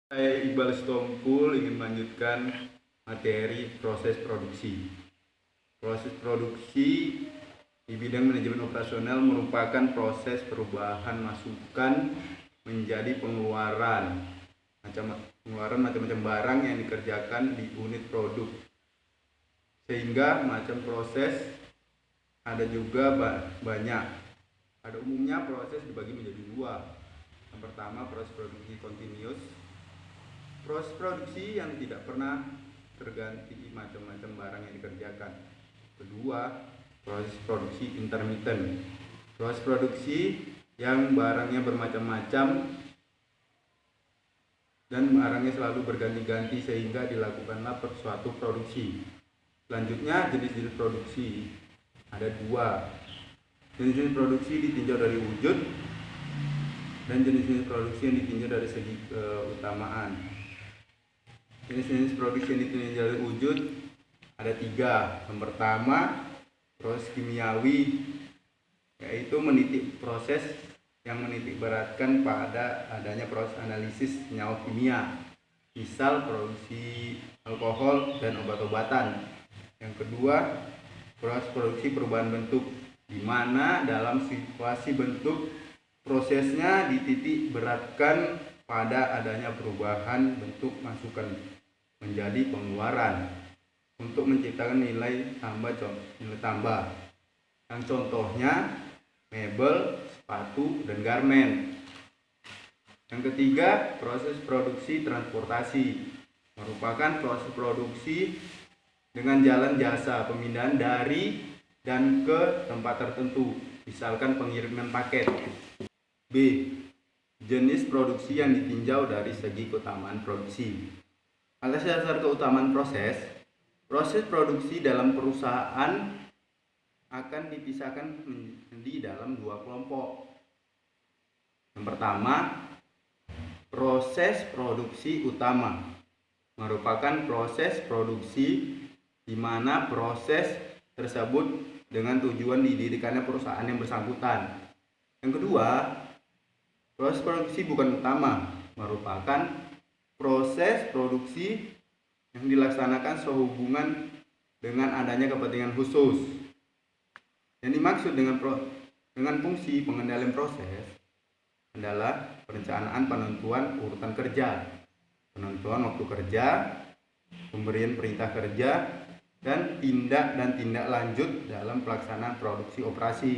Saya Iqbal Sitompul ingin melanjutkan materi proses produksi. Proses produksi di bidang manajemen operasional merupakan proses perubahan masukan menjadi pengeluaran macam-macam barang yang dikerjakan di unit produk. Sehingga macam proses ada juga banyak. Pada umumnya proses dibagi menjadi dua. Yang pertama proses produksi continuous. Proses produksi yang tidak pernah terganti macam-macam barang yang dikerjakan. Kedua, proses produksi intermittent. Proses produksi yang barangnya bermacam-macam dan barangnya selalu berganti-ganti sehingga dilakukanlah suatu produksi. Selanjutnya, jenis-jenis produksi ada dua. Jenis-jenis produksi ditinjau dari wujud dan jenis-jenis produksi yang ditinjau dari segi keutamaan. Jenis-jenis produksi yang ditinjau dari wujud ada tiga. Yang pertama, proses kimiawi, yaitu proses yang menitik beratkan pada adanya proses analisis senyawa kimia, misal produksi alkohol dan obat-obatan. Yang kedua, proses produksi perubahan bentuk, di mana dalam situasi bentuk prosesnya dititik beratkan pada adanya perubahan bentuk masukan menjadi pengeluaran untuk menciptakan nilai tambah. Yang contohnya mebel, sepatu, dan garmen. Yang ketiga, proses produksi transportasi, merupakan proses produksi dengan jalan jasa pemindahan dari dan ke tempat tertentu, misalkan pengiriman paket. B. Jenis produksi yang ditinjau dari segi keutamaan produksi. Atas dasar keutamaan proses produksi dalam perusahaan akan dipisahkan di dalam dua kelompok. Yang pertama, proses produksi utama, merupakan proses produksi di mana proses tersebut dengan tujuan didirikannya perusahaan yang bersangkutan. Yang kedua, proses produksi bukan utama, merupakan proses produksi yang dilaksanakan sehubungan dengan adanya kepentingan khusus. Yang dimaksud dengan fungsi pengendalian proses adalah perencanaan penentuan urutan kerja, penentuan waktu kerja, pemberian perintah kerja, dan tindak lanjut dalam pelaksanaan produksi operasi.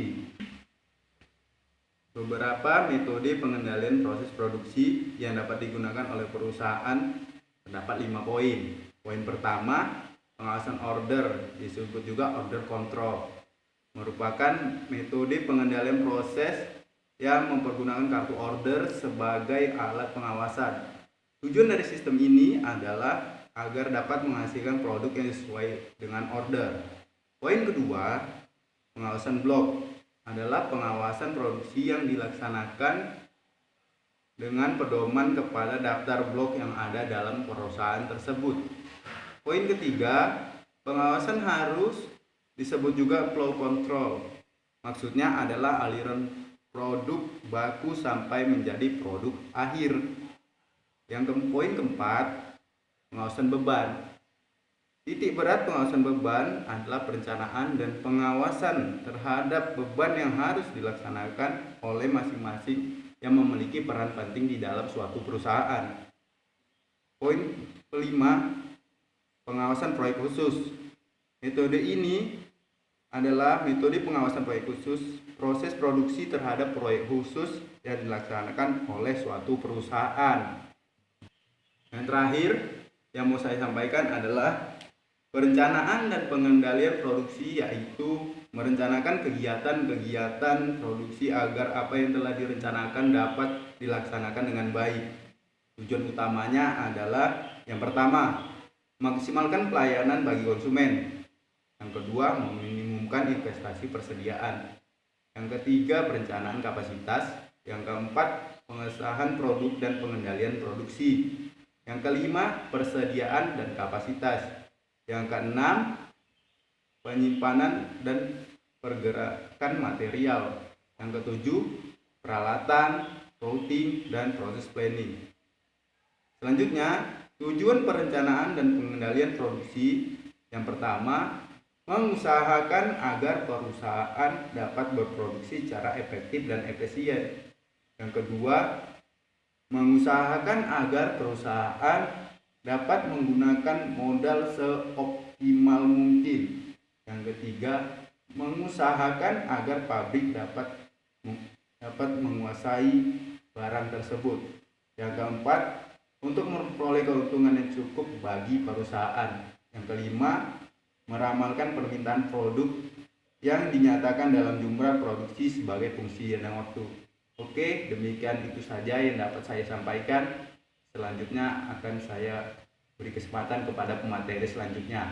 Beberapa metode pengendalian proses produksi yang dapat digunakan oleh perusahaan terdapat 5 poin. Poin pertama, pengawasan order, disebut juga order control, merupakan metode pengendalian proses yang mempergunakan kartu order sebagai alat pengawasan. Tujuan dari sistem ini adalah agar dapat menghasilkan produk yang sesuai dengan order. Poin kedua, pengawasan blok, adalah pengawasan produksi yang dilaksanakan dengan pedoman kepada daftar blok yang ada dalam perusahaan tersebut. Poin ketiga, pengawasan harus disebut juga flow control. Maksudnya adalah aliran produk baku sampai menjadi produk akhir. Poin keempat, pengawasan beban. Titik berat pengawasan beban adalah perencanaan dan pengawasan terhadap beban yang harus dilaksanakan oleh masing-masing yang memiliki peran penting di dalam suatu perusahaan. Poin kelima, pengawasan proyek khusus. Metode ini adalah metode pengawasan proyek khusus, proses produksi terhadap proyek khusus yang dilaksanakan oleh suatu perusahaan. Yang terakhir yang mau saya sampaikan adalah perencanaan dan pengendalian produksi, yaitu merencanakan kegiatan-kegiatan produksi agar apa yang telah direncanakan dapat dilaksanakan dengan baik. Tujuan utamanya adalah yang pertama, maksimalkan pelayanan bagi konsumen. Yang kedua, meminimumkan investasi persediaan. Yang ketiga, perencanaan kapasitas. Yang keempat, pengesahan produk dan pengendalian produksi. Yang kelima, persediaan dan kapasitas. Yang keenam, penyimpanan dan pergerakan material. Yang ketujuh, peralatan, routing, dan proses planning. Selanjutnya, tujuan perencanaan dan pengendalian produksi. Yang pertama, mengusahakan agar perusahaan dapat berproduksi secara efektif dan efisien. Yang kedua, mengusahakan agar perusahaan dapat menggunakan modal seoptimal mungkin. Yang ketiga, mengusahakan agar pabrik dapat menguasai barang tersebut. Yang keempat, untuk memperoleh keuntungan yang cukup bagi perusahaan. Yang kelima, meramalkan permintaan produk yang dinyatakan dalam jumlah produksi sebagai fungsi dan waktu. Oke, demikian itu saja yang dapat saya sampaikan. Selanjutnya akan saya beri kesempatan kepada pemateri selanjutnya.